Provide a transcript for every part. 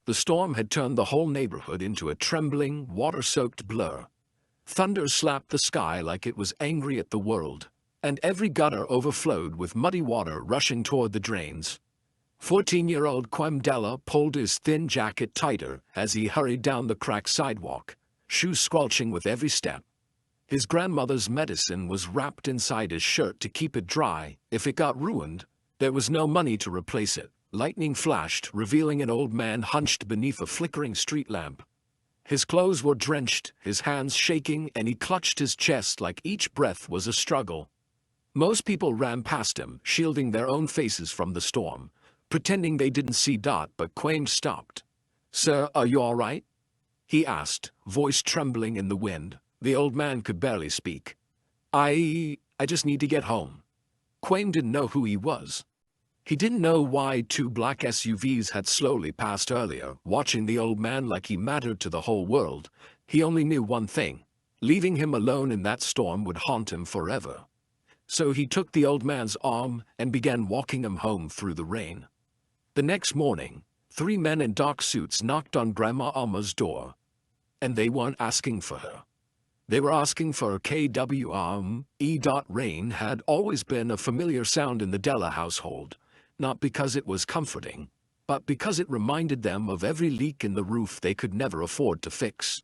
The storm had turned the whole neighborhood into a trembling, water-soaked blur. Thunder slapped the sky like it was angry at the world, and every gutter overflowed with muddy water rushing toward the drains. 14-year-old Quemdella pulled his thin jacket tighter as he hurried down the cracked sidewalk, shoes squelching with every step. His grandmother's medicine was wrapped inside his shirt to keep it dry. If it got ruined, there was no money to replace it. Lightning flashed, revealing an old man hunched beneath a flickering street lamp. His clothes were drenched, his hands shaking, and he clutched his chest like each breath was a struggle. Most people ran past him, shielding their own faces from the storm, pretending they didn't see Dot, but Quaim stopped. "Sir, are you all right?" he asked, voice trembling in the wind. The old man could barely speak. I just need to get home." Quaim didn't know who he was. He didn't know why two black SUVs had slowly passed earlier, watching the old man like he mattered to the whole world. He only knew one thing: leaving him alone in that storm would haunt him forever. So he took the old man's arm and began walking him home through the rain. The next morning, 3 men in dark suits knocked on Grandma Alma's door. And they weren't asking for her. They were asking for KWRM. Rain had always been a familiar sound in the Della household, not because it was comforting, but because it reminded them of every leak in the roof they could never afford to fix.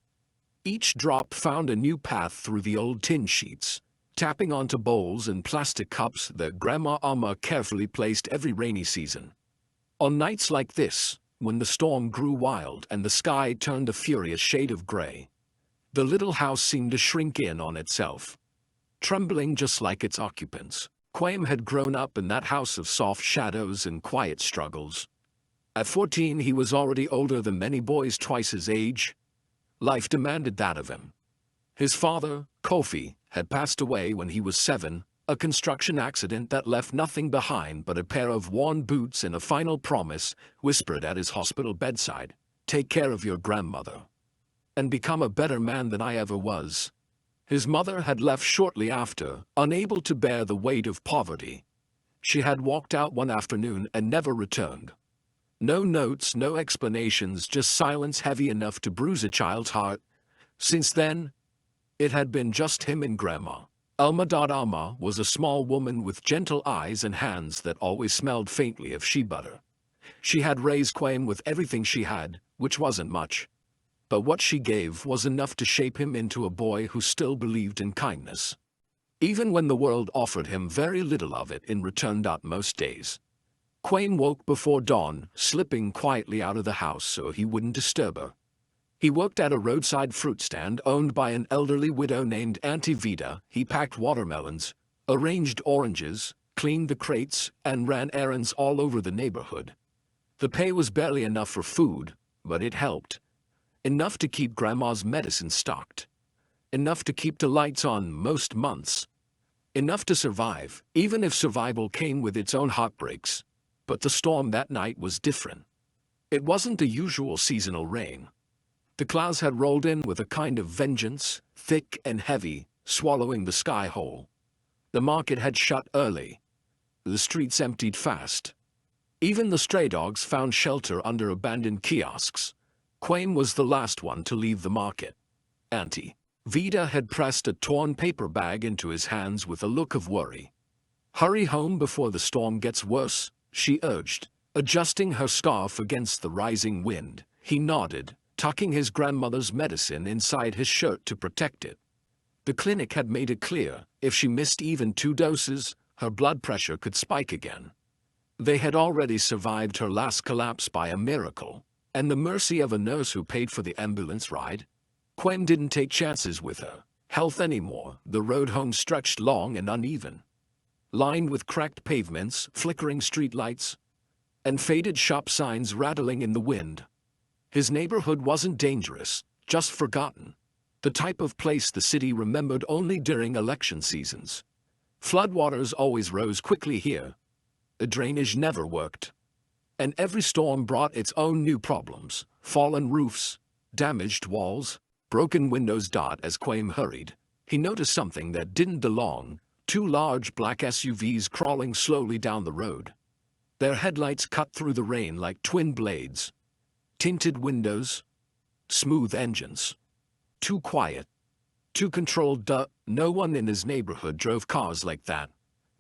Each drop found a new path through the old tin sheets, tapping onto bowls and plastic cups that Grandma Alma carefully placed every rainy season. On nights like this, when the storm grew wild and the sky turned a furious shade of gray, the little house seemed to shrink in on itself, trembling just like its occupants. Quaim had grown up in that house of soft shadows and quiet struggles. At 14, he was already older than many boys twice his age. Life demanded that of him. His father, Kofi, had passed away when he was 7, a construction accident that left nothing behind but a pair of worn boots and a final promise whispered at his hospital bedside: "Take care of your grandmother and become a better man than I ever was." His mother had left shortly after, unable to bear the weight of poverty. She had walked out one afternoon and never returned. No notes, no explanations, just silence heavy enough to bruise a child's heart. Since then, it had been just him and Grandma. Alma was a small woman with gentle eyes and hands that always smelled faintly of shea butter. She had raised Quaim with everything she had, which wasn't much. But what she gave was enough to shape him into a boy who still believed in kindness, even when the world offered him very little of it in return. Most days, Quaim woke before dawn, slipping quietly out of the house so he wouldn't disturb her. He worked at a roadside fruit stand owned by an elderly widow named Auntie Vida. He packed watermelons, arranged oranges, cleaned the crates, and ran errands all over the neighborhood. The pay was barely enough for food, but it helped. Enough to keep Grandma's medicine stocked. Enough to keep the lights on most months. Enough to survive, even if survival came with its own heartbreaks. But the storm that night was different. It wasn't the usual seasonal rain. The clouds had rolled in with a kind of vengeance, thick and heavy, swallowing the sky whole. The market had shut early. The streets emptied fast. Even the stray dogs found shelter under abandoned kiosks. Quaim was the last one to leave the market. Auntie Vida had pressed a torn paper bag into his hands with a look of worry. "Hurry home before the storm gets worse," she urged, adjusting her scarf against the rising wind. He nodded, tucking his grandmother's medicine inside his shirt to protect it. The clinic had made it clear, if she missed even 2 doses, her blood pressure could spike again. They had already survived her last collapse by a miracle, and the mercy of a nurse who paid for the ambulance ride. Quaim didn't take chances with her health anymore. The road home stretched long and uneven, lined with cracked pavements, flickering streetlights, and faded shop signs rattling in the wind. His neighborhood wasn't dangerous, just forgotten. The type of place the city remembered only during election seasons. Floodwaters always rose quickly here. The drainage never worked. And every storm brought its own new problems: fallen roofs, damaged walls, broken windows. As Quaim hurried, he noticed something that didn't belong: 2 large black SUVs crawling slowly down the road. Their headlights cut through the rain like twin blades. Tinted windows. Smooth engines. Too quiet. Too controlled. No one in his neighborhood drove cars like that.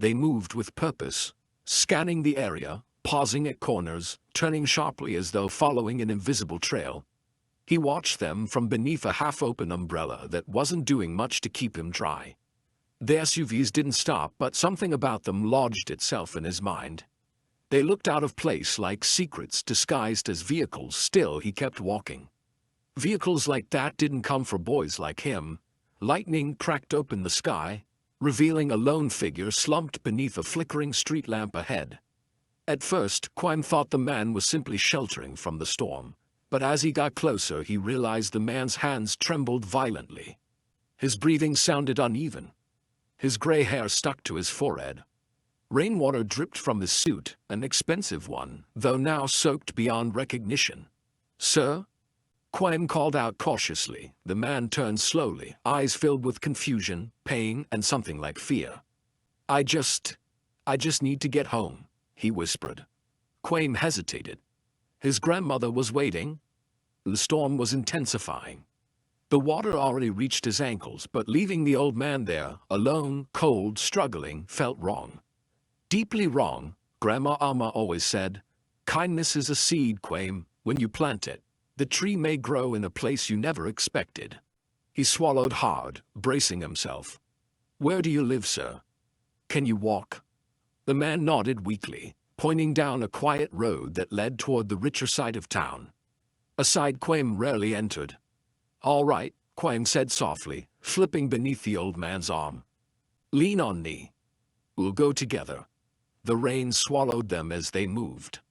They moved with purpose, scanning the area, pausing at corners, turning sharply as though following an invisible trail. He watched them from beneath a half-open umbrella that wasn't doing much to keep him dry. The SUVs didn't stop, but something about them lodged itself in his mind. They looked out of place, like secrets disguised as vehicles. Still, he kept walking. Vehicles like that didn't come for boys like him. Lightning cracked open the sky, revealing a lone figure slumped beneath a flickering street lamp ahead. At first, Quim thought the man was simply sheltering from the storm, but as he got closer he realized the man's hands trembled violently. His breathing sounded uneven. His gray hair stuck to his forehead. Rainwater dripped from his suit, an expensive one, though now soaked beyond recognition. "Sir?" Quim called out cautiously. The man turned slowly, eyes filled with confusion, pain, and something like fear. I just need to get home," he whispered. Quim hesitated. His grandmother was waiting. The storm was intensifying. The water already reached his ankles, but leaving the old man there, alone, cold, struggling, felt wrong. Deeply wrong, Grandma Alma always said. Kindness is a seed, Quim. When you plant it, the tree may grow in a place you never expected. He swallowed hard, bracing himself. "Where do you live, sir? Can you walk?" The man nodded weakly, pointing down a quiet road that led toward the richer side of town. A side Quim rarely entered. "All right," Quim said softly, slipping beneath the old man's arm. "Lean on me. We'll go together." The rain swallowed them as they moved.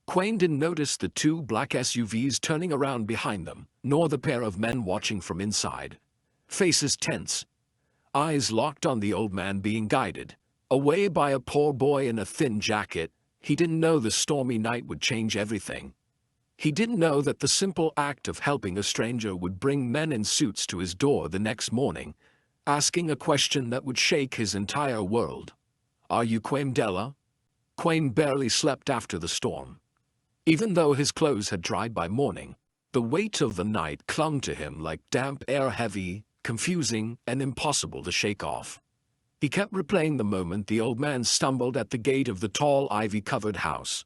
Quim didn't notice the two black SUVs turning around behind them, nor the pair of men watching from inside. Faces tense. Eyes locked on the old man being guided away by a poor boy in a thin jacket. He didn't know the stormy night would change everything. He didn't know that the simple act of helping a stranger would bring men in suits to his door the next morning, asking a question that would shake his entire world. "Are you Quim Della?" Quim barely slept after the storm. Even though his clothes had dried by morning, the weight of the night clung to him like damp air, heavy, confusing, and impossible to shake off. He kept replaying the moment the old man stumbled at the gate of the tall, ivy-covered house.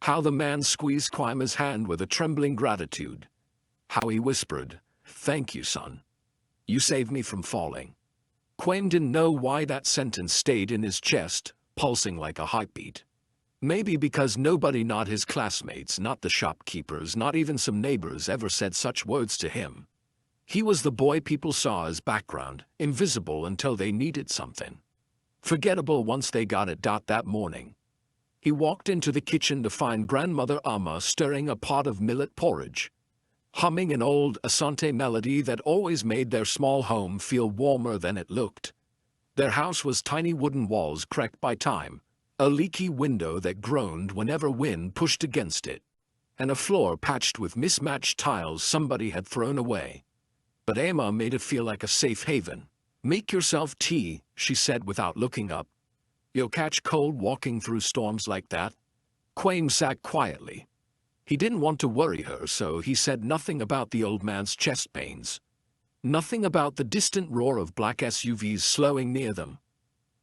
How the man squeezed Quim's hand with a trembling gratitude. How he whispered, "Thank you, son. You saved me from falling." Quim didn't know why that sentence stayed in his chest, pulsing like a heartbeat. Maybe because nobody, not his classmates, not the shopkeepers, not even some neighbors, ever said such words to him. He was the boy people saw as background, invisible until they needed something. Forgettable once they got it. That morning, he walked into the kitchen to find Grandmother Alma stirring a pot of millet porridge, humming an old Asante melody that always made their small home feel warmer than it looked. Their house was tiny, wooden walls cracked by time, a leaky window that groaned whenever wind pushed against it, and a floor patched with mismatched tiles somebody had thrown away. But Emma made it feel like a safe haven. "Make yourself tea," she said without looking up. "You'll catch cold walking through storms like that." Quim sat quietly. He didn't want to worry her, so he said nothing about the old man's chest pains. Nothing about the distant roar of black SUVs slowing near them.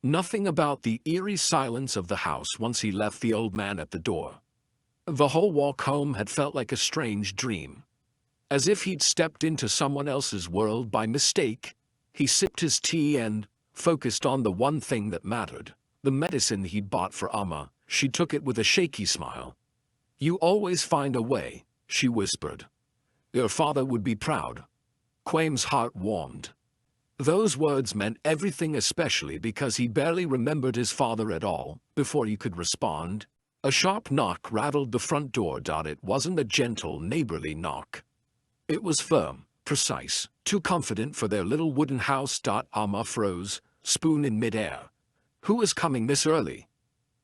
Nothing about the eerie silence of the house once he left the old man at the door. The whole walk home had felt like a strange dream. As if he'd stepped into someone else's world by mistake. He sipped his tea and focused on the one thing that mattered, the medicine he'd bought for Amma. She took it with a shaky smile. "You always find a way," she whispered. "Your father would be proud." Quim's heart warmed. Those words meant everything, especially because he barely remembered his father at all. Before he could respond, a sharp knock rattled the front door. It wasn't a gentle, neighborly knock. It was firm, precise, too confident for their little wooden house. Alma froze, spoon in midair. "Who is coming this early?"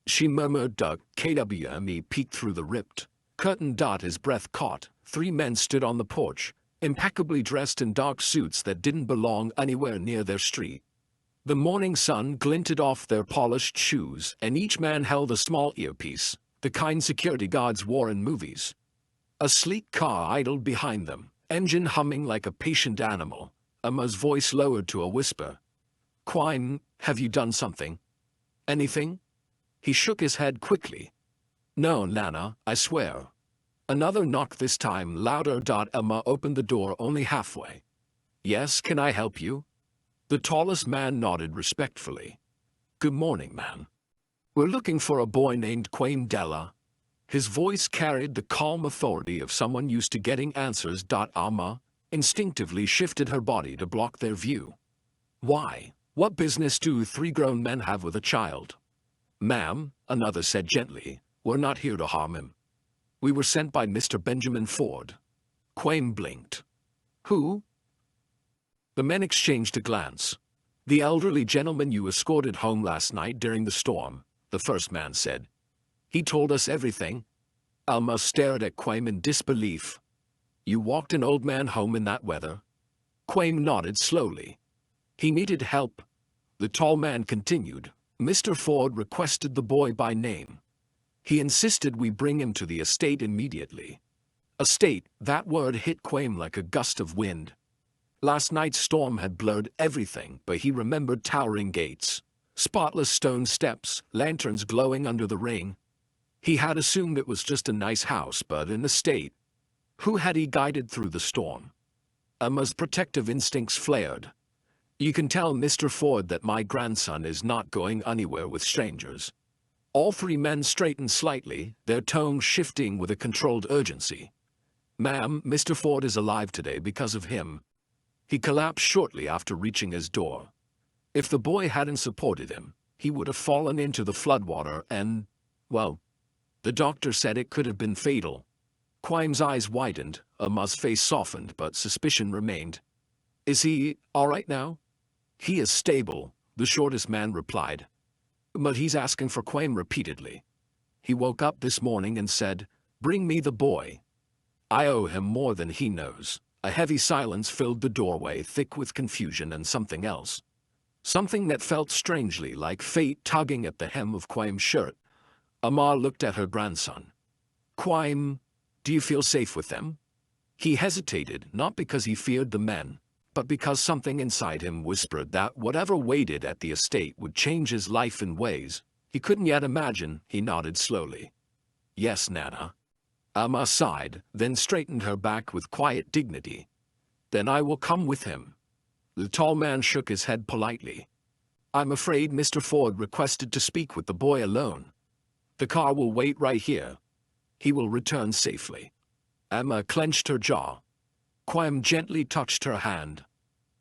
she murmured. KWME peeked through the ripped curtain. His breath caught. 3 men stood on the porch, impeccably dressed in dark suits that didn't belong anywhere near their street. The morning sun glinted off their polished shoes, and each man held a small earpiece, the kind security guards wore in movies. A sleek car idled behind them, engine humming like a patient animal. Emma's voice lowered to a whisper. "Quine, have you done something? Anything?" He shook his head quickly. "No, Nana, I swear." Another knock, this time louder. Emma opened the door only halfway. "Yes, can I help you?" The tallest man nodded respectfully. "Good morning, man. We're looking for a boy named Quain Della." His voice carried the calm authority of someone used to getting answers. Emma instinctively shifted her body to block their view. "Why? What business do 3 grown men have with a child?" "Ma'am," another said gently, "we're not here to harm him. We were sent by Mr. Benjamin Ford." Quain blinked. "Who?" The men exchanged a glance. "The elderly gentleman you escorted home last night during the storm," the first man said. "He told us everything." Alma stared at Quain in disbelief. "You walked an old man home in that weather?" Quain nodded slowly. "He needed help," the tall man continued. "Mr. Ford requested the boy by name. He insisted we bring him to the estate immediately." Estate, that word hit Quain like a gust of wind. Last night's storm had blurred everything, but he remembered towering gates, spotless stone steps, lanterns glowing under the rain. He had assumed it was just a nice house, but an estate. Who had he guided through the storm? Emma's protective instincts flared. "You can tell Mr. Ford that my grandson is not going anywhere with strangers." All 3 men straightened slightly, their tones shifting with a controlled urgency. "Ma'am, Mr. Ford is alive today because of him." He collapsed shortly after reaching his door. If the boy hadn't supported him, he would have fallen into the floodwater and, well, the doctor said it could have been fatal. Quain's eyes widened, Emma's face softened, but suspicion remained. "Is he all right now?" "He is stable," the shortest man replied. "But he's asking for Quain repeatedly. He woke up this morning and said, 'Bring me the boy.' I owe him more than he knows." A heavy silence filled the doorway, thick with confusion and something else. Something that felt strangely like fate tugging at the hem of Quain's shirt. Emma looked at her grandson. "Quain, do you feel safe with them?" He hesitated, not because he feared the men, but because something inside him whispered that whatever waited at the estate would change his life in ways he couldn't yet imagine. He nodded slowly. "Yes, Nana." Emma sighed, then straightened her back with quiet dignity. "Then I will come with him." The tall man shook his head politely. "I'm afraid Mr. Ford requested to speak with the boy alone. The car will wait right here. He will return safely." Emma clenched her jaw. Quain gently touched her hand.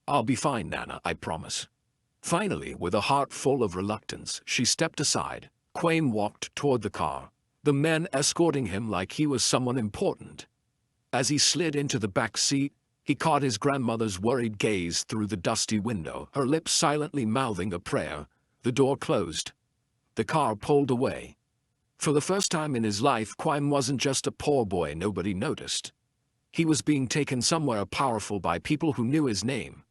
"I'll be fine, Nana, I promise." Finally, with a heart full of reluctance, she stepped aside. Quain walked toward the car, the men escorting him like he was someone important. As he slid into the back seat, he caught his grandmother's worried gaze through the dusty window, her lips silently mouthing a prayer. The door closed. The car pulled away. For the first time in his life, Quain wasn't just a poor boy nobody noticed. He was being taken somewhere powerful by people who knew his name.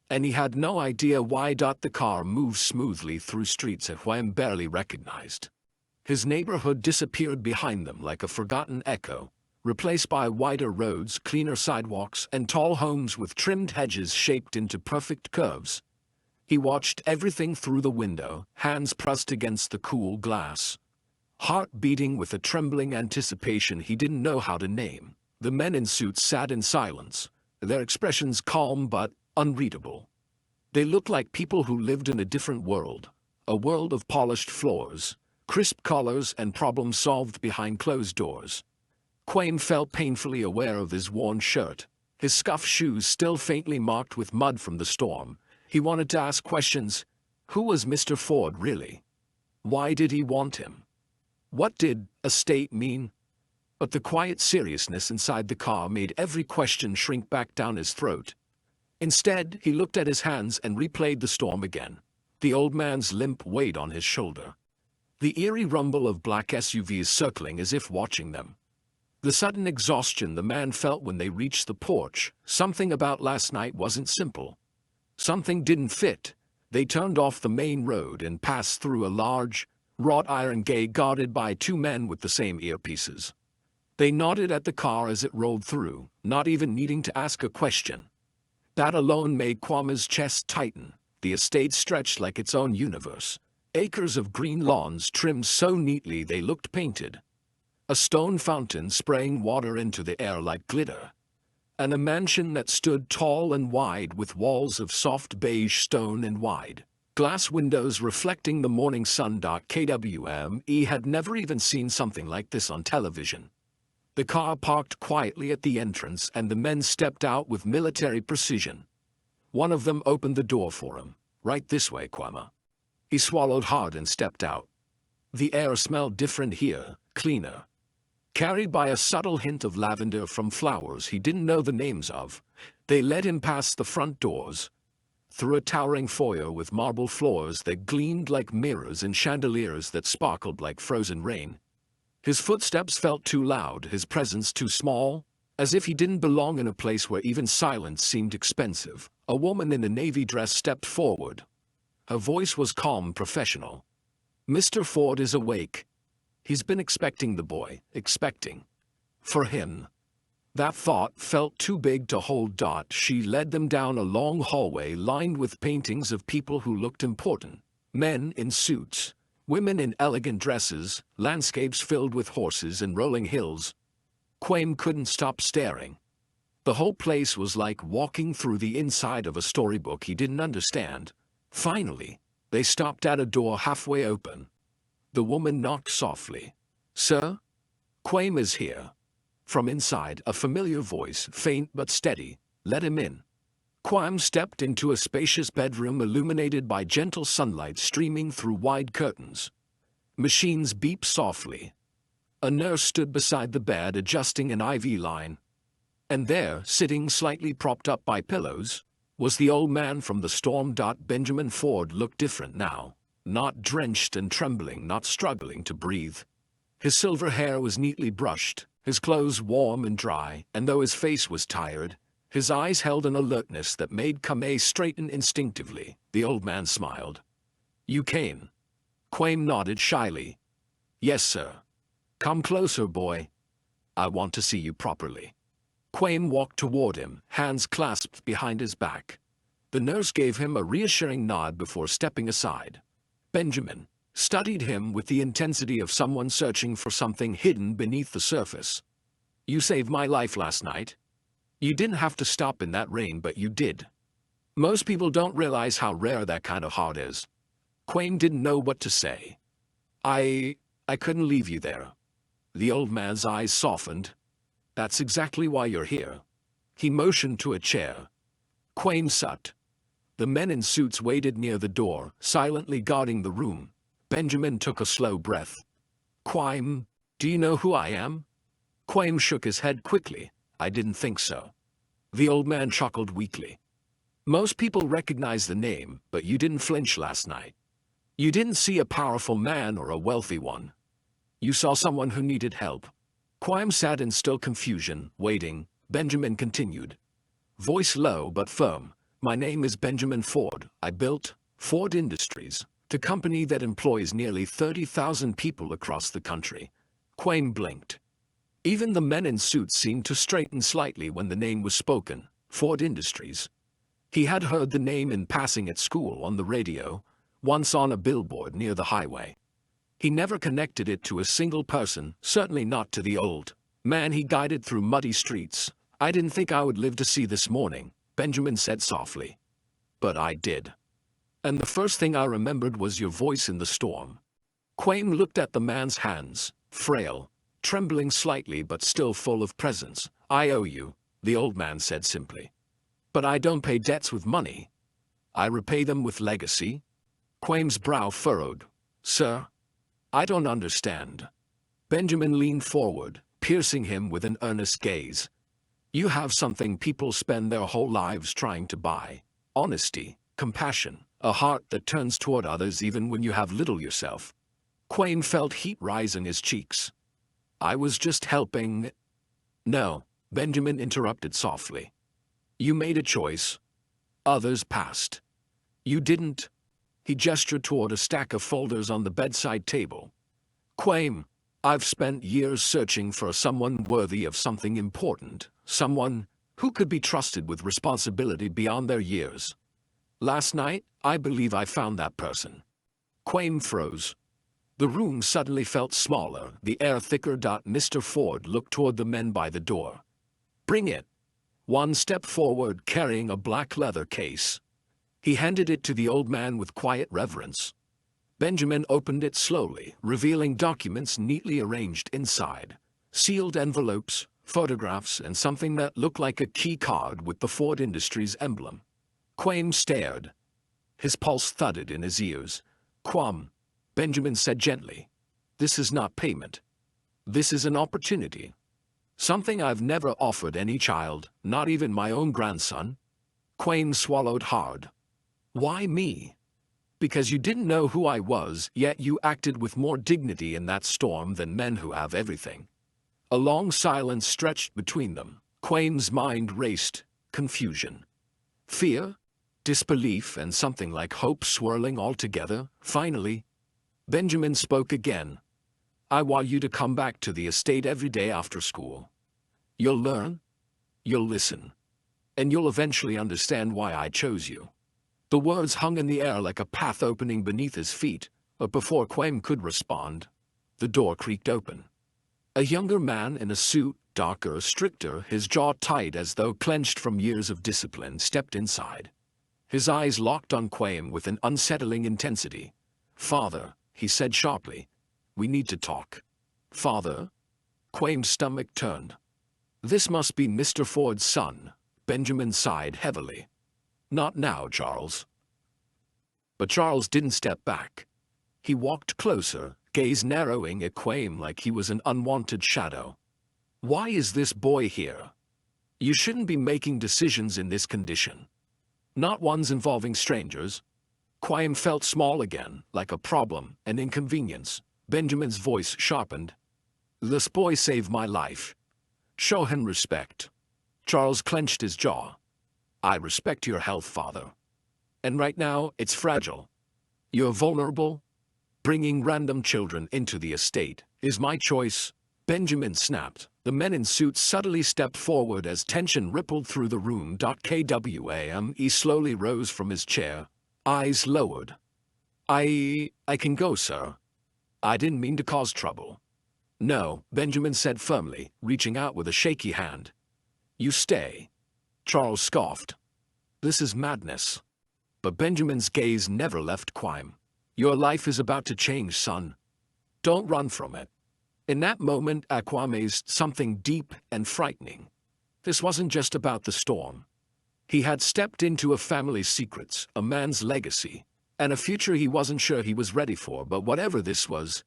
And he had no idea why. The car moved smoothly through streets that Quain barely recognized. His neighborhood disappeared behind them like a forgotten echo, replaced by wider roads, cleaner sidewalks, and tall homes with trimmed hedges shaped into perfect curves. He watched everything through the window, hands pressed against the cool glass, heart beating with a trembling anticipation he didn't know how to name. The men in suits sat in silence, their expressions calm but unreadable. They looked like people who lived in a different world, a world of polished floors, crisp collars, and problems solved behind closed doors. Quain felt painfully aware of his worn shirt, his scuffed shoes still faintly marked with mud from the storm. He wanted to ask questions. Who was Mr. Ford really? Why did he want him? What did estate mean? But the quiet seriousness inside the car made every question shrink back down his throat. Instead, he looked at his hands and replayed the storm again. The old man's limp weighed on his shoulder. The eerie rumble of black SUVs circling as if watching them. The sudden exhaustion the man felt when they reached the porch. Something about last night wasn't simple. Something didn't fit. They turned off the main road and passed through a large, wrought iron gate guarded by 2 men with the same earpieces. They nodded at the car as it rolled through, not even needing to ask a question. That alone made Kwame's chest tighten. The estate stretched like its own universe. Acres of green lawns trimmed so neatly they looked painted. A stone fountain spraying water into the air like glitter. And a mansion that stood tall and wide with walls of soft beige stone and wide glass windows reflecting the morning sun. KWME had never even seen something like this on television. The car parked quietly at the entrance and the men stepped out with military precision. One of them opened the door for him. "Right this way, Kwame." He swallowed hard and stepped out. The air smelled different here, cleaner. Carried by a subtle hint of lavender from flowers he didn't know the names of, they led him past the front doors, through a towering foyer with marble floors that gleamed like mirrors and chandeliers that sparkled like frozen rain. His footsteps felt too loud, his presence too small, as if he didn't belong in a place where even silence seemed expensive. A woman in a navy dress stepped forward. Her voice was calm, professional. "Mr. Ford is awake. He's been expecting the boy, expecting. For him." That thought felt too big to hold. She led them down a long hallway lined with paintings of people who looked important. Men in suits, women in elegant dresses, landscapes filled with horses and rolling hills. Kwame couldn't stop staring. The whole place was like walking through the inside of a storybook he didn't understand. Finally, they stopped at a door halfway open. The woman knocked softly. "Sir? Kwame is here." From inside, a familiar voice, faint but steady, let him in. Kwame stepped into a spacious bedroom illuminated by gentle sunlight streaming through wide curtains. Machines beeped softly. A nurse stood beside the bed adjusting an IV line. And there, sitting slightly propped up by pillows, was the old man from the storm. Benjamin Ford looked different now. Not drenched and trembling, not struggling to breathe. His silver hair was neatly brushed, his clothes warm and dry, and though his face was tired, his eyes held an alertness that made Kwame straighten instinctively. The old man smiled. "You came?" Kwame nodded shyly. "Yes, sir." "Come closer, boy. I want to see you properly." Kwame walked toward him, hands clasped behind his back. The nurse gave him a reassuring nod before stepping aside. Benjamin studied him with the intensity of someone searching for something hidden beneath the surface. "You saved my life last night. You didn't have to stop in that rain, but you did. Most people don't realize how rare that kind of heart is." Kwame didn't know what to say. I couldn't leave you there." The old man's eyes softened. "That's exactly why you're here." He motioned to a chair. Kwame sat. The men in suits waited near the door, silently guarding the room. Benjamin took a slow breath. "Kwame, do you know who I am?" Kwame shook his head quickly. "I didn't think so." The old man chuckled weakly. "Most people recognize the name, but you didn't flinch last night. You didn't see a powerful man or a wealthy one. You saw someone who needed help." Kwame sat in still confusion, waiting. Benjamin continued. Voice low but firm. "My name is Benjamin Ford. I built Ford Industries, the company that employs nearly 30,000 people across the country." Kwame blinked. Even the men in suits seemed to straighten slightly when the name was spoken. Ford Industries. He had heard the name in passing at school, on the radio, once on a billboard near the highway. He never connected it to a single person, certainly not to the old man he guided through muddy streets. "I didn't think I would live to see this morning," Benjamin said softly. "But I did. And the first thing I remembered was your voice in the storm." Kwame looked at the man's hands, frail, trembling slightly but still full of presence. "I owe you," the old man said simply. "But I don't pay debts with money. I repay them with legacy." Kwame's brow furrowed. "Sir, I don't understand." Benjamin leaned forward, piercing him with an earnest gaze. "You have something people spend their whole lives trying to buy. Honesty, compassion, a heart that turns toward others even when you have little yourself." Kwame felt heat rise in his cheeks. "I was just helping." "No," Benjamin interrupted softly. "You made a choice. Others passed. You didn't." He gestured toward a stack of folders on the bedside table. "Kwame, I've spent years searching for someone worthy of something important, someone who could be trusted with responsibility beyond their years. Last night, I believe I found that person. Quaim froze. The room suddenly felt smaller, the air thicker. Mr. Ford looked toward the men by the door. Bring it. One stepped forward carrying a black leather case. He handed it to the old man with quiet reverence. Benjamin opened it slowly, revealing documents neatly arranged inside. Sealed envelopes, photographs, and something that looked like a key card with the Ford Industries emblem. Quaim stared. His pulse thudded in his ears. Quam, Benjamin said gently. This is not payment. This is an opportunity. Something I've never offered any child, not even my own grandson. Quaim swallowed hard. Why me? Because you didn't know who I was, yet you acted with more dignity in that storm than men who have everything. A long silence stretched between them. Quaim's mind raced, confusion. Fear, disbelief, and something like hope swirling all together. Finally, Benjamin spoke again. I want you to come back to the estate every day after school. You'll learn, you'll listen, and you'll eventually understand why I chose you. The words hung in the air like a path opening beneath his feet, but before Quaim could respond, the door creaked open. A younger man in a suit, darker, stricter, his jaw tight as though clenched from years of discipline, stepped inside. His eyes locked on Quaim with an unsettling intensity. Father, he said sharply, we need to talk. Father? Quaim's stomach turned. This must be Mr. Ford's son. Benjamin sighed heavily. Not now, Charles. But Charles didn't step back. He walked closer, gaze narrowing at Quaim like he was an unwanted shadow. Why is this boy here? You shouldn't be making decisions in this condition. Not ones involving strangers. Quaim felt small again, like a problem, an inconvenience. Benjamin's voice sharpened. This boy saved my life. Show him respect. Charles clenched his jaw. I respect your health, Father. And right now, it's fragile. You're vulnerable. Bringing random children into the estate is my choice. Benjamin snapped. The men in suits subtly stepped forward as tension rippled through the room. Kwame slowly rose from his chair, eyes lowered. I can go, sir. I didn't mean to cause trouble. No, Benjamin said firmly, reaching out with a shaky hand. You stay. Charles scoffed. This is madness. But Benjamin's gaze never left Quaim. Your life is about to change, son. Don't run from it. In that moment, Kwame's something deep and frightening. This wasn't just about the storm. He had stepped into a family's secrets, a man's legacy, and a future he wasn't sure he was ready for, but whatever this was,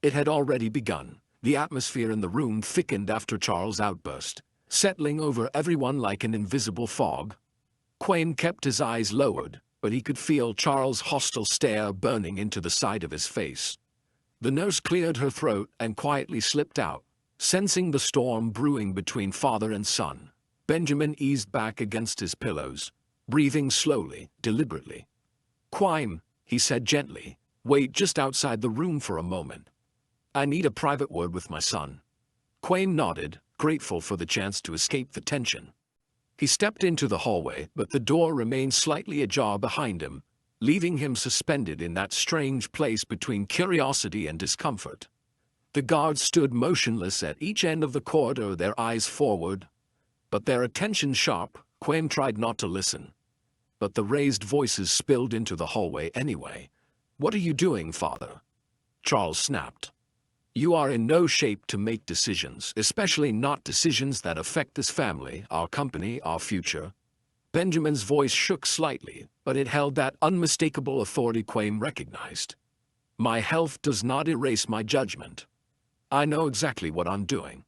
it had already begun. The atmosphere in the room thickened after Charles' outburst, settling over everyone like an invisible fog. Quaim kept his eyes lowered, but he could feel Charles' hostile stare burning into the side of his face. The nurse cleared her throat and quietly slipped out, sensing the storm brewing between father and son. Benjamin eased back against his pillows, breathing slowly, deliberately. Quaim, he said gently, wait just outside the room for a moment. I need a private word with my son. Quaim nodded, grateful for the chance to escape the tension. He stepped into the hallway, but the door remained slightly ajar behind him, leaving him suspended in that strange place between curiosity and discomfort. The guards stood motionless at each end of the corridor, their eyes forward, but their attention sharp. Quaim tried not to listen. But the raised voices spilled into the hallway anyway. What are you doing, father? Charles snapped. You are in no shape to make decisions, especially not decisions that affect this family, our company, our future. Benjamin's voice shook slightly, but it held that unmistakable authority Quaim recognized. My health does not erase my judgment. I know exactly what I'm doing.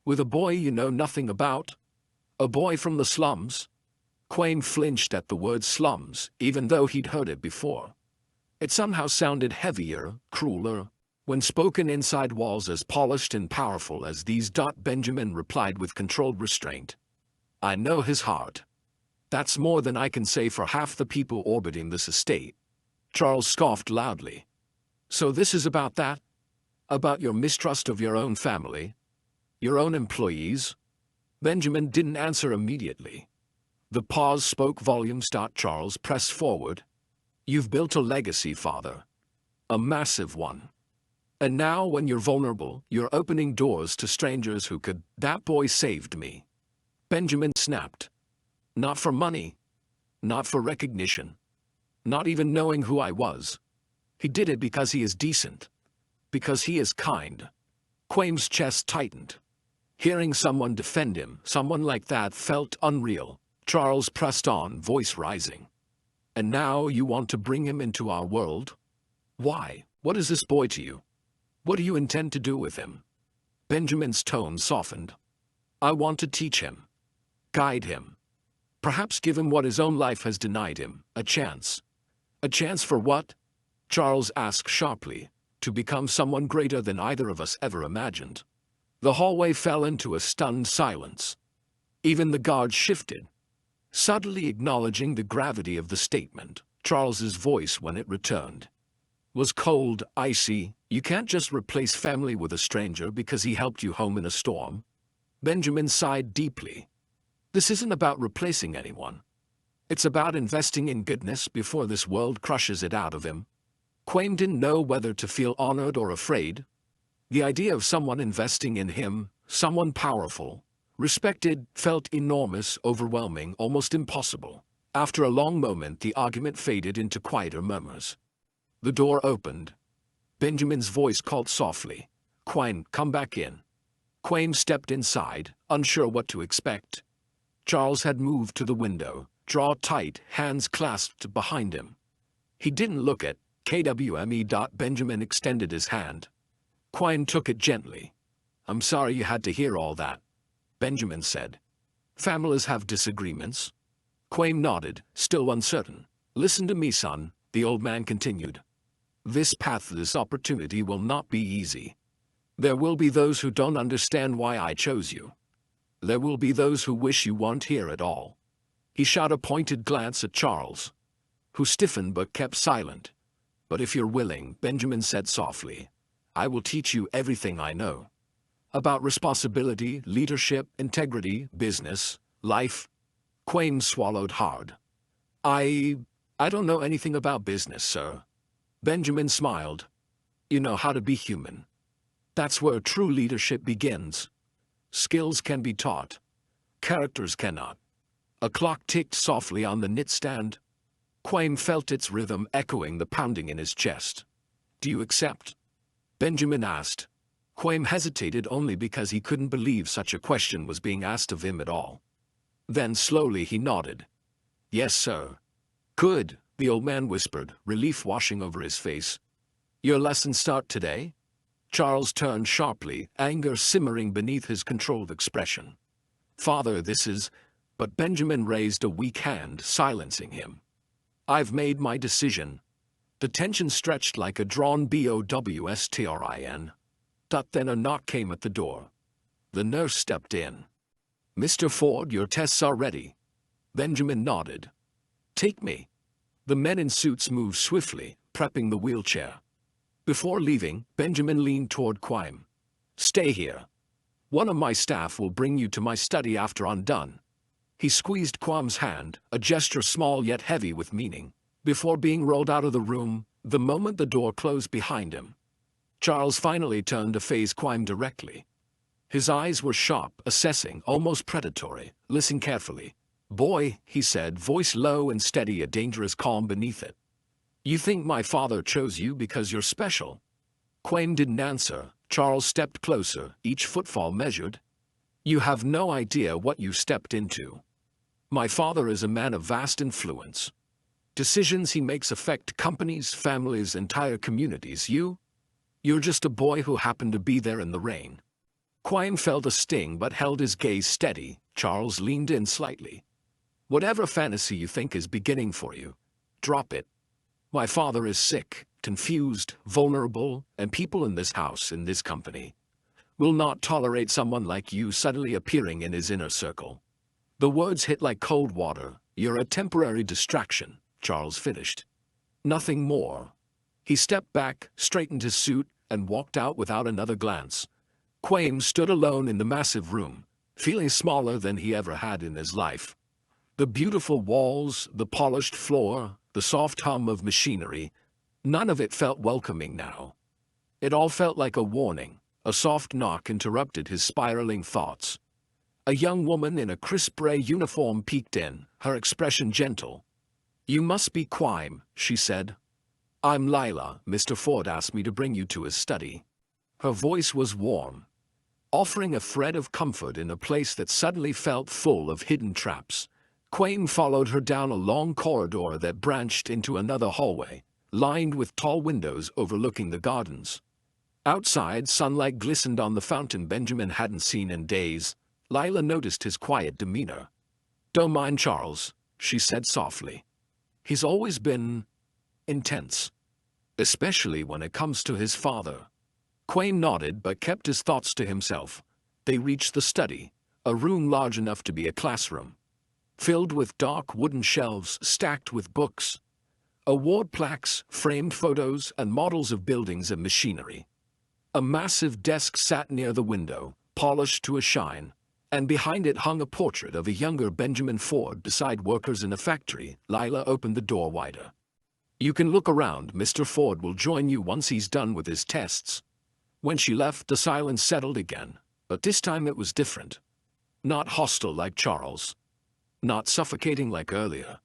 With a boy you know nothing about? A boy from the slums? Quaim flinched at the word slums, even though he'd heard it before. It somehow sounded heavier, crueler, when spoken inside walls as polished and powerful as these. Benjamin replied with controlled restraint. I know his heart. That's more than I can say for half the people orbiting this estate. Charles scoffed loudly. So this is about that? About your mistrust of your own family? Your own employees? Benjamin didn't answer immediately. The pause spoke volumes. Charles pressed forward. You've built a legacy, father. A massive one. And now when you're vulnerable, you're opening doors to strangers who could. That boy saved me. Benjamin snapped. Not for money. Not for recognition. Not even knowing who I was. He did it because he is decent. Because he is kind. Quaim's chest tightened. Hearing someone defend him, someone like that, felt unreal. Charles pressed on, voice rising. And now you want to bring him into our world? Why? What is this boy to you? What do you intend to do with him? Benjamin's tone softened. I want to teach him. Guide him. Perhaps give him what his own life has denied him, a chance. A chance for what? Charles asked sharply. To become someone greater than either of us ever imagined. The hallway fell into a stunned silence. Even the guards shifted. Subtly acknowledging the gravity of the statement, Charles's voice, when it returned, was cold, icy. You can't just replace family with a stranger because he helped you home in a storm. Benjamin sighed deeply. This isn't about replacing anyone. It's about investing in goodness before this world crushes it out of him. Quaim didn't know whether to feel honored or afraid. The idea of someone investing in him, someone powerful, respected, felt enormous, overwhelming, almost impossible. After a long moment, the argument faded into quieter murmurs. The door opened. Benjamin's voice called softly, Quaim, come back in. Quaim stepped inside, unsure what to expect. Charles had moved to the window, jaw tight, hands clasped behind him. He didn't look at KWME. Benjamin extended his hand. Quaim took it gently. I'm sorry you had to hear all that, Benjamin said. Families have disagreements. Quaim nodded, still uncertain. Listen to me, son, the old man continued. This path, this opportunity will not be easy. There will be those who don't understand why I chose you. There will be those who wish you weren't here at all. He shot a pointed glance at Charles, who stiffened but kept silent. But if you're willing, Benjamin said softly, I will teach you everything I know. About responsibility, leadership, integrity, business, life. Quaim swallowed hard. I don't know anything about business, sir. Benjamin smiled. You know how to be human. That's where true leadership begins. Skills can be taught. Characters cannot. A clock ticked softly on the knitstand. Quaim felt its rhythm echoing the pounding in his chest. Do you accept? Benjamin asked. Quaim hesitated only because he couldn't believe such a question was being asked of him at all. Then slowly he nodded. Yes, sir. Good, the old man whispered, relief washing over his face. Your lessons start today? Charles turned sharply, anger simmering beneath his controlled expression. Father, this is... But Benjamin raised a weak hand, silencing him. I've made my decision. The tension stretched like a drawn BOWSTRIN. Then a knock came at the door. The nurse stepped in. Mr. Ford, your tests are ready. Benjamin nodded. Take me. The men in suits moved swiftly, prepping the wheelchair. Before leaving, Benjamin leaned toward Quaim. Stay here. One of my staff will bring you to my study after I'm done. He squeezed Quaim's hand, a gesture small yet heavy with meaning, before being rolled out of the room, the moment the door closed behind him. Charles finally turned to face Quaim directly. His eyes were sharp, assessing, almost predatory. Listen carefully. Boy, he said, voice low and steady, a dangerous calm beneath it. You think my father chose you because you're special? Quaim didn't answer. Charles stepped closer, each footfall measured. You have no idea what you stepped into. My father is a man of vast influence. Decisions he makes affect companies, families, entire communities. You're just a boy who happened to be there in the rain. Quaim felt a sting but held his gaze steady. Charles leaned in slightly. Whatever fantasy you think is beginning for you, drop it. My father is sick, confused, vulnerable, and people in this house, in this company, will not tolerate someone like you suddenly appearing in his inner circle. The words hit like cold water. You're a temporary distraction, Charles finished. Nothing more. He stepped back, straightened his suit, and walked out without another glance. Quaim stood alone in the massive room, feeling smaller than he ever had in his life. The beautiful walls, the polished floor, the soft hum of machinery, none of it felt welcoming now. It all felt like a warning. A soft knock interrupted his spiraling thoughts. A young woman in a crisp gray uniform peeked in, her expression gentle. "You must be Quaim," she said. "I'm Lila. Mr. Ford asked me to bring you to his study." Her voice was warm, offering a thread of comfort in a place that suddenly felt full of hidden traps. Quaim followed her down a long corridor that branched into another hallway, lined with tall windows overlooking the gardens. Outside, sunlight glistened on the fountain Benjamin hadn't seen in days. Lila noticed his quiet demeanor. "Don't mind Charles," she said softly. "He's always been intense, especially when it comes to his father." Quaim nodded but kept his thoughts to himself. They reached the study, a room large enough to be a classroom, filled with dark wooden shelves stacked with books, award plaques, framed photos, and models of buildings and machinery. A massive desk sat near the window, polished to a shine, and behind it hung a portrait of a younger Benjamin Ford beside workers in a factory. Lila opened the door wider. "You can look around. Mr. Ford will join you once he's done with his tests." When she left, the silence settled again, but this time it was different. Not hostile like Charles. Not suffocating like earlier.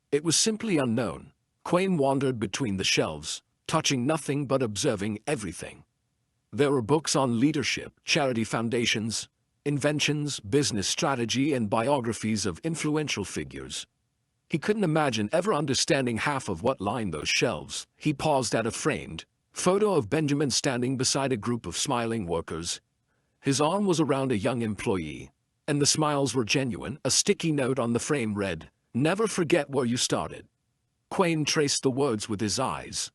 It was simply unknown. Quaim wandered between the shelves, touching nothing but observing everything. There were books on leadership, charity foundations, inventions, business strategy, and biographies of influential figures. He couldn't imagine ever understanding half of what lined those shelves. He paused at a framed photo of Benjamin standing beside a group of smiling workers. His arm was around a young employee, and the smiles were genuine. A sticky note on the frame read, "Never forget where you started." Quaim traced the words with his eyes,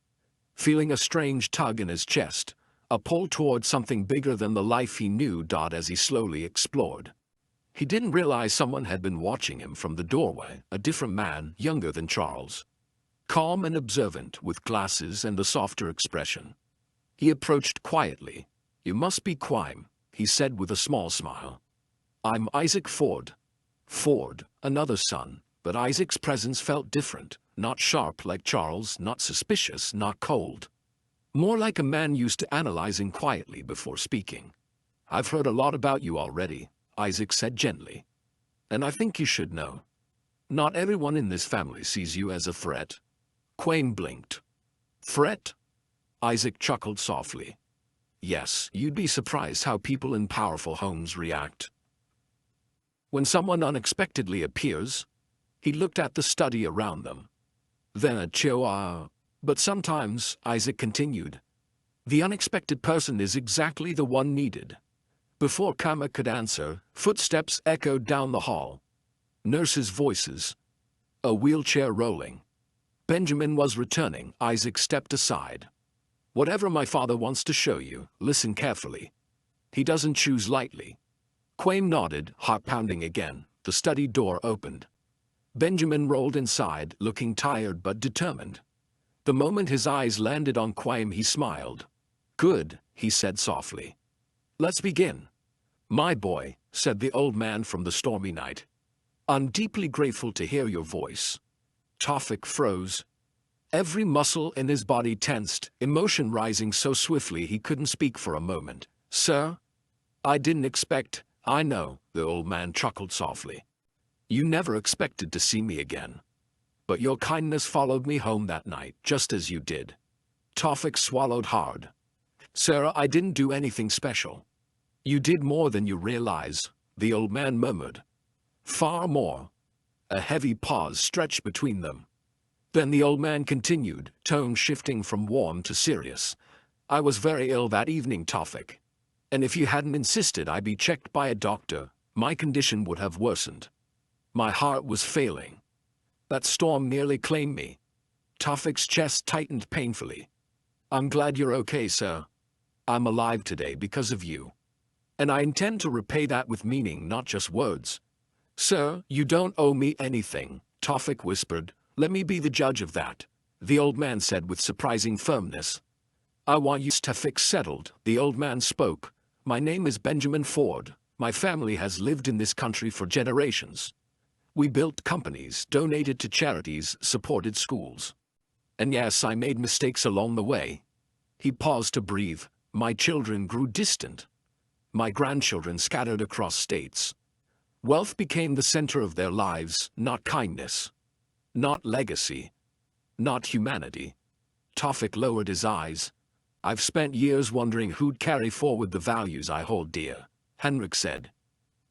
feeling a strange tug in his chest. A pull toward something bigger than the life he knew. As he slowly explored, he didn't realize someone had been watching him from the doorway, a different man, younger than Charles. Calm and observant, with glasses and a softer expression. He approached quietly. "You must be Quaim," he said with a small smile. "I'm Isaac Ford." Ford, another son, but Isaac's presence felt different, not sharp like Charles, not suspicious, not cold. More like a man used to analyzing quietly before speaking. "I've heard a lot about you already," Isaac said gently. "And I think you should know. Not everyone in this family sees you as a threat." Quaim blinked. "Threat?" Isaac chuckled softly. "Yes, you'd be surprised how people in powerful homes react when someone unexpectedly appears." He looked at the study around them. Then at Chihuahua. "But sometimes," Isaac continued, "the unexpected person is exactly the one needed." Before Kama could answer, footsteps echoed down the hall. Nurses' voices. A wheelchair rolling. Benjamin was returning. Isaac stepped aside. "Whatever my father wants to show you, listen carefully. He doesn't choose lightly." Quaim nodded, heart pounding again. The study door opened. Benjamin rolled inside, looking tired but determined. The moment his eyes landed on Quaim, he smiled. "Good," he said softly. "Let's begin." "My boy," said the old man from the stormy night. "I'm deeply grateful to hear your voice." Tawfik froze. Every muscle in his body tensed, emotion rising so swiftly he couldn't speak for a moment. "Sir? I didn't expect—" "I know," the old man chuckled softly. "You never expected to see me again. But your kindness followed me home that night, just as you did." Tawfik swallowed hard. "Sir, I didn't do anything special." "You did more than you realize," the old man murmured. "Far more." A heavy pause stretched between them. Then the old man continued, tone shifting from warm to serious. "I was very ill that evening, Tawfik. And if you hadn't insisted I be checked by a doctor, my condition would have worsened. My heart was failing. That storm nearly claimed me." Tawfik's chest tightened painfully. "I'm glad you're okay, sir. I'm alive today because of you. And I intend to repay that with meaning, not just words." "Sir, you don't owe me anything," Tawfik whispered. "Let me be the judge of that," the old man said with surprising firmness. I want you to fix settled, the old man spoke. My name is Benjamin Ford. My family has lived in this country for generations. We built companies, donated to charities, supported schools. And yes, I made mistakes along the way. He paused to breathe. My children grew distant. My grandchildren scattered across states. Wealth became the center of their lives, not kindness. Not legacy. Not humanity. Tawfik lowered his eyes. I've spent years wondering who'd carry forward the values I hold dear, Henrik said.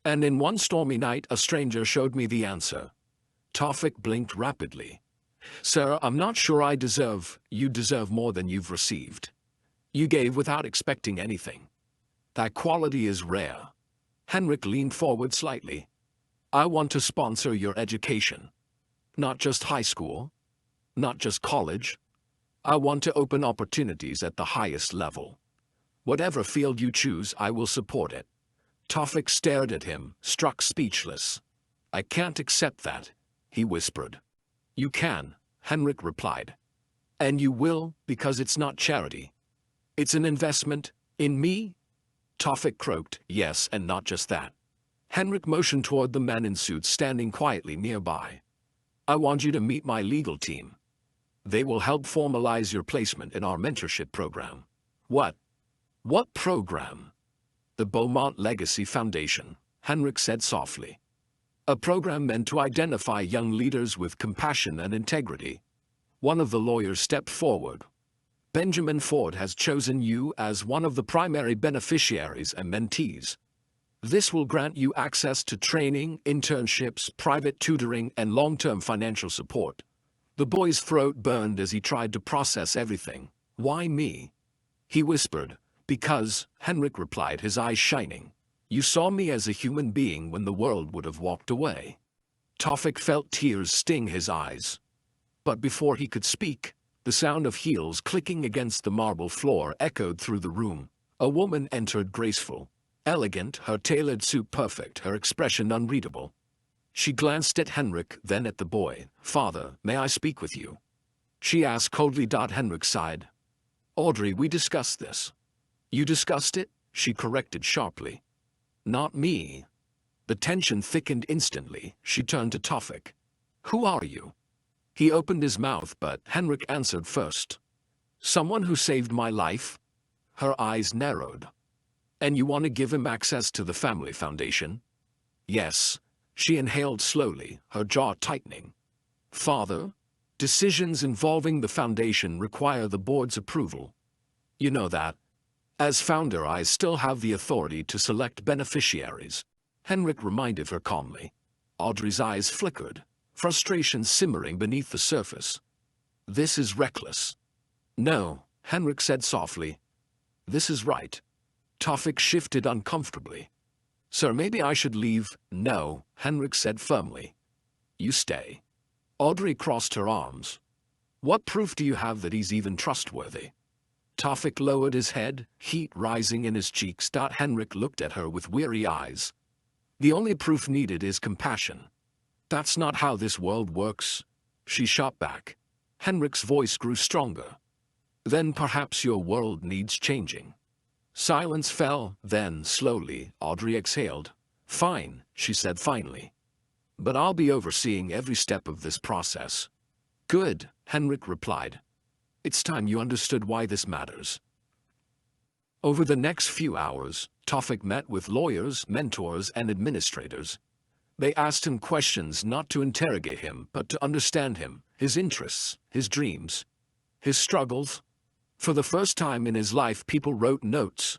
And in one stormy night a stranger showed me the answer. Tawfik blinked rapidly. Sir, I'm not sure you deserve more than you've received. You gave without expecting anything. That quality is rare. Henrik leaned forward slightly. I want to sponsor your education. Not just high school. Not just college. I want to open opportunities at the highest level. Whatever field you choose, I will support it. Tawfik stared at him, struck speechless. I can't accept that, he whispered. You can, Henrik replied. And you will, because it's not charity. It's an investment, in me? Tawfik croaked, yes, and not just that. Henrik motioned toward the men in suits standing quietly nearby. I want you to meet my legal team. They will help formalize your placement in our mentorship program. What? What program? The Beaumont Legacy Foundation, Henrik said softly. A program meant to identify young leaders with compassion and integrity. One of the lawyers stepped forward. Benjamin Ford has chosen you as one of the primary beneficiaries and mentees. This will grant you access to training, internships, private tutoring, and long-term financial support. The boy's throat burned as he tried to process everything. Why me? He whispered. Because, Henrik replied, his eyes shining. You saw me as a human being when the world would have walked away. Tawfik felt tears sting his eyes. But before he could speak, the sound of heels clicking against the marble floor echoed through the room. A woman entered, graceful, elegant, her tailored suit perfect, her expression unreadable. She glanced at Henrik, then at the boy. Father, may I speak with you? She asked coldly. Henrik sighed. Audrey, we discussed this. You discussed it? She corrected sharply. Not me. The tension thickened instantly. She turned to Tawfik. Who are you? He opened his mouth, but Henrik answered first. Someone who saved my life? Her eyes narrowed. And you want to give him access to the family foundation? Yes. She inhaled slowly, her jaw tightening. Father, decisions involving the foundation require the board's approval. You know that. As founder, I still have the authority to select beneficiaries, Henrik reminded her calmly. Audrey's eyes flickered, frustration simmering beneath the surface. This is reckless. No, Henrik said softly. This is right. Tawfik shifted uncomfortably. Sir, maybe I should leave. No, Henrik said firmly. You stay. Audrey crossed her arms. What proof do you have that he's even trustworthy? Tawfik lowered his head, heat rising in his cheeks. Henrik looked at her with weary eyes. The only proof needed is compassion. That's not how this world works. She shot back. Henrik's voice grew stronger. Then perhaps your world needs changing. Silence fell, then, slowly, Audrey exhaled. Fine, she said finally. But I'll be overseeing every step of this process. Good, Henrik replied. It's time you understood why this matters. Over the next few hours, Tawfik met with lawyers, mentors, and administrators. They asked him questions not to interrogate him, but to understand him, his interests, his dreams, his struggles. For the first time in his life, people wrote notes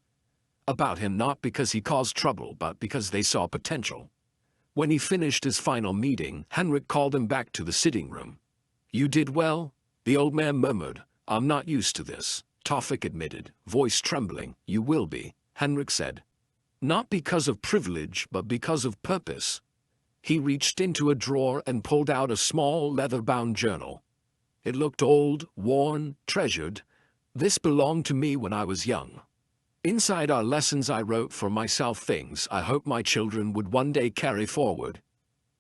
about him, not because he caused trouble, but because they saw potential. When he finished his final meeting, Henrik called him back to the sitting room. You did well, the old man murmured. I'm not used to this, Tawfik admitted, voice trembling. You will be, Henrik said. Not because of privilege, but because of purpose. He reached into a drawer and pulled out a small leather-bound journal. It looked old, worn, treasured. This belonged to me when I was young. Inside are lessons I wrote for myself, things I hope my children would one day carry forward.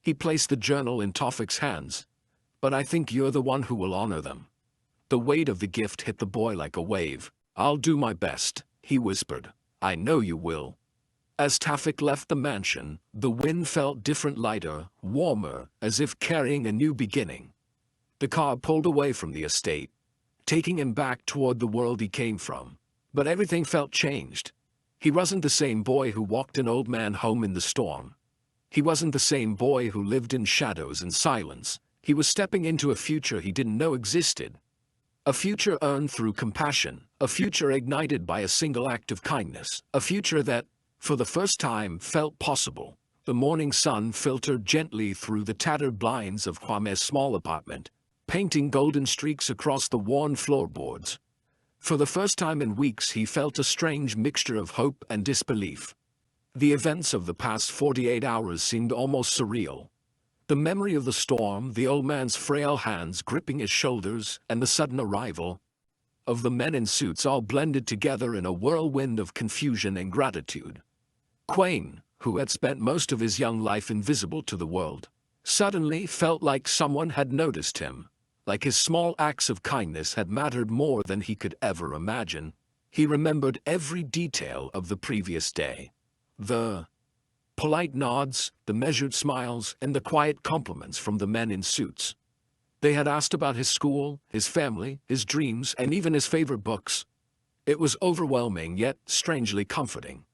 He placed the journal in Tawfik's hands. But I think you're the one who will honor them. The weight of the gift hit the boy like a wave. "I'll do my best," he whispered. "I know you will." As Tafik left the mansion, the wind felt different, lighter, warmer, as if carrying a new beginning. The car pulled away from the estate, taking him back toward the world he came from. But everything felt changed. He wasn't the same boy who walked an old man home in the storm. He wasn't the same boy who lived in shadows and silence. He was stepping into a future he didn't know existed. A future earned through compassion, a future ignited by a single act of kindness, a future that, for the first time, felt possible. The morning sun filtered gently through the tattered blinds of Kwame's small apartment, painting golden streaks across the worn floorboards. For the first time in weeks, he felt a strange mixture of hope and disbelief. The events of the past 48 hours seemed almost surreal. The memory of the storm, the old man's frail hands gripping his shoulders, and the sudden arrival of the men in suits all blended together in a whirlwind of confusion and gratitude. Kwame, who had spent most of his young life invisible to the world, suddenly felt like someone had noticed him, like his small acts of kindness had mattered more than he could ever imagine. He remembered every detail of the previous day. The polite nods, the measured smiles, and the quiet compliments from the men in suits. They had asked about his school, his family, his dreams, and even his favorite books. It was overwhelming yet strangely comforting.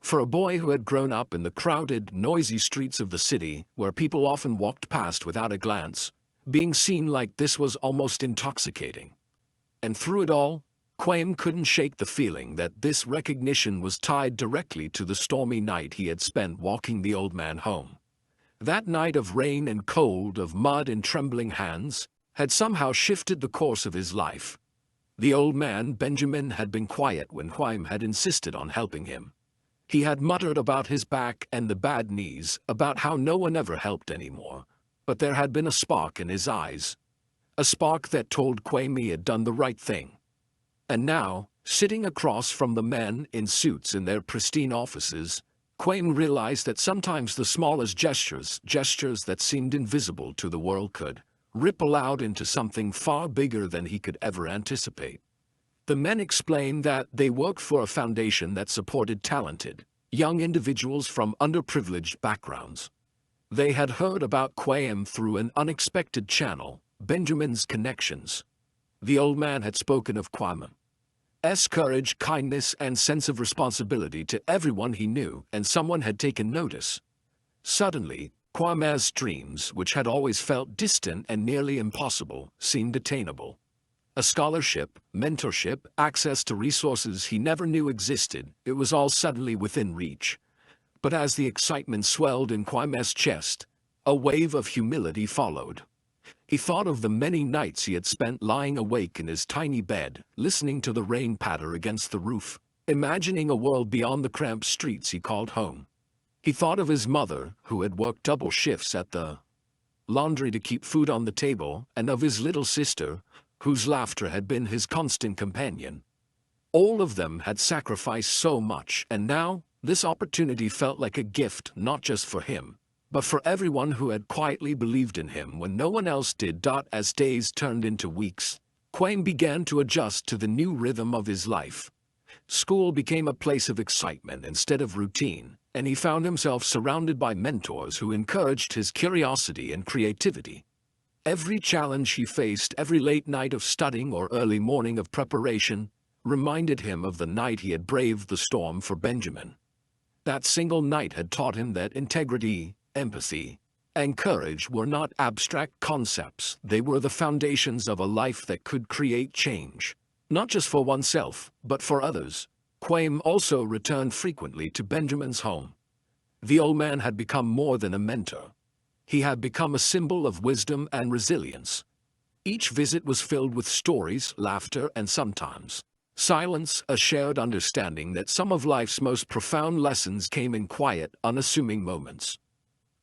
For a boy who had grown up in the crowded, noisy streets of the city, where people often walked past without a glance, being seen like this was almost intoxicating. And through it all, Kwame couldn't shake the feeling that this recognition was tied directly to the stormy night he had spent walking the old man home. That night of rain and cold, of mud and trembling hands, had somehow shifted the course of his life. The old man, Benjamin, had been quiet when Kwame had insisted on helping him. He had muttered about his back and the bad knees, about how no one ever helped anymore. But there had been a spark in his eyes. A spark that told Kwame he had done the right thing. And now, sitting across from the men in suits in their pristine offices, Kwame realized that sometimes the smallest gestures that seemed invisible to the world, could ripple out into something far bigger than he could ever anticipate. The men explained that they worked for a foundation that supported talented, young individuals from underprivileged backgrounds. They had heard about Kwame through an unexpected channel, Benjamin's connections. The old man had spoken of Kwame's courage, kindness, and sense of responsibility to everyone he knew, and someone had taken notice. Suddenly, Kwame's dreams, which had always felt distant and nearly impossible, seemed attainable. A scholarship, mentorship, access to resources he never knew existed, it was all suddenly within reach. But as the excitement swelled in Kwame's chest, a wave of humility followed. He thought of the many nights he had spent lying awake in his tiny bed, listening to the rain patter against the roof, imagining a world beyond the cramped streets he called home. He thought of his mother, who had worked double shifts at the laundry to keep food on the table, and of his little sister, whose laughter had been his constant companion. All of them had sacrificed so much, and now, this opportunity felt like a gift not just for him, but for everyone who had quietly believed in him when no one else did. As days turned into weeks, Kwame began to adjust to the new rhythm of his life. School became a place of excitement instead of routine, and he found himself surrounded by mentors who encouraged his curiosity and creativity. Every challenge he faced, every late night of studying or early morning of preparation, reminded him of the night he had braved the storm for Benjamin. That single night had taught him that integrity, empathy, and courage were not abstract concepts. They were the foundations of a life that could create change, not just for oneself, but for others. Kwame also returned frequently to Benjamin's home. The old man had become more than a mentor. He had become a symbol of wisdom and resilience. Each visit was filled with stories, laughter, and sometimes silence, a shared understanding that some of life's most profound lessons came in quiet, unassuming moments.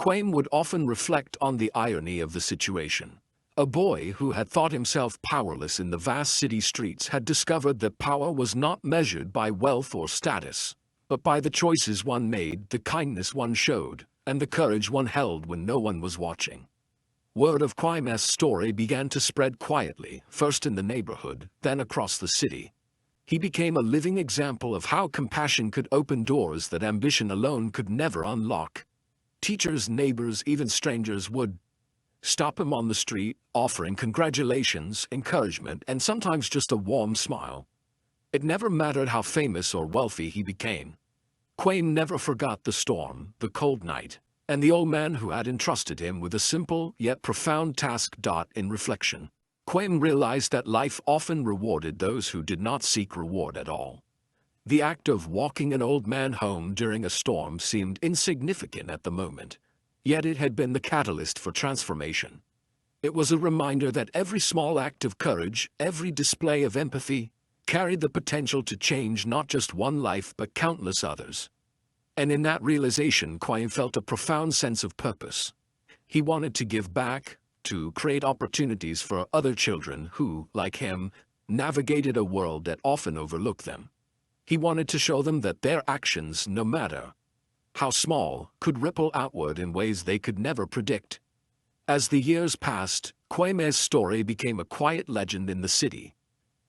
Kwame would often reflect on the irony of the situation. A boy who had thought himself powerless in the vast city streets had discovered that power was not measured by wealth or status, but by the choices one made, the kindness one showed, and the courage one held when no one was watching. Word of Kwame's story began to spread quietly, first in the neighborhood, then across the city. He became a living example of how compassion could open doors that ambition alone could never unlock. Teachers, neighbors, even strangers would stop him on the street, offering congratulations, encouragement, and sometimes just a warm smile. It never mattered how famous or wealthy he became. Quaim never forgot the storm, the cold night, and the old man who had entrusted him with a simple yet profound task. In reflection, Quaim realized that life often rewarded those who did not seek reward at all. The act of walking an old man home during a storm seemed insignificant at the moment, yet it had been the catalyst for transformation. It was a reminder that every small act of courage, every display of empathy, carried the potential to change not just one life but countless others. And in that realization, Quaim felt a profound sense of purpose. He wanted to give back, to create opportunities for other children who, like him, navigated a world that often overlooked them. He wanted to show them that their actions, no matter how small, could ripple outward in ways they could never predict. As the years passed, Quaim's story became a quiet legend in the city.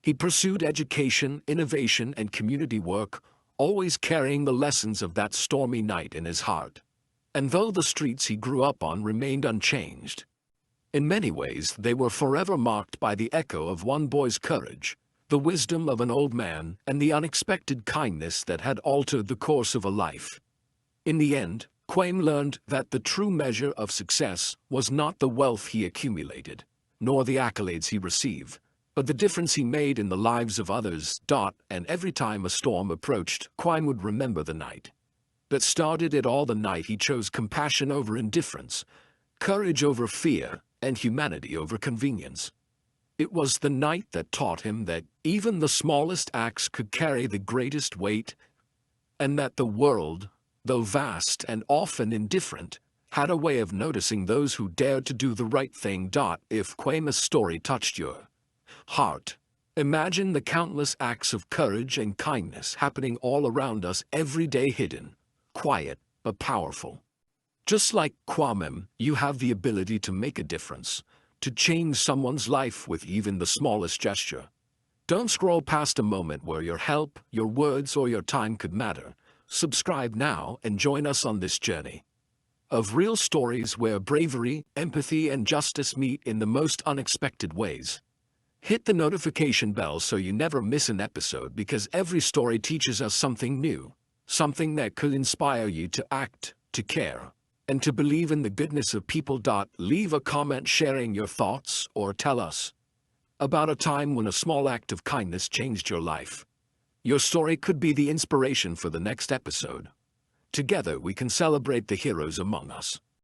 He pursued education, innovation, and community work, always carrying the lessons of that stormy night in his heart. And though the streets he grew up on remained unchanged, in many ways they were forever marked by the echo of one boy's courage, the wisdom of an old man, and the unexpected kindness that had altered the course of a life. In the end, Quaim learned that the true measure of success was not the wealth he accumulated, nor the accolades he received, but the difference he made in the lives of others. And every time a storm approached, Quaim would remember the night that started it all, the night he chose compassion over indifference, courage over fear, and humanity over convenience. It was the night that taught him that even the smallest acts could carry the greatest weight, and that the world, though vast and often indifferent, had a way of noticing those who dared to do the right thing. If Quaim's story touched your heart, imagine the countless acts of courage and kindness happening all around us every day, hidden, quiet, but powerful. Just like Quaim, you have the ability to make a difference, to change someone's life with even the smallest gesture. Don't scroll past a moment where your help, your words, or your time could matter. Subscribe now and join us on this journey of real stories where bravery, empathy, and justice meet in the most unexpected ways. Hit the notification bell so you never miss an episode, because every story teaches us something new, something that could inspire you to act, to care, and to believe in the goodness of people. Leave a comment sharing your thoughts, or tell us about a time when a small act of kindness changed your life. Your story could be the inspiration for the next episode. Together we can celebrate the heroes among us.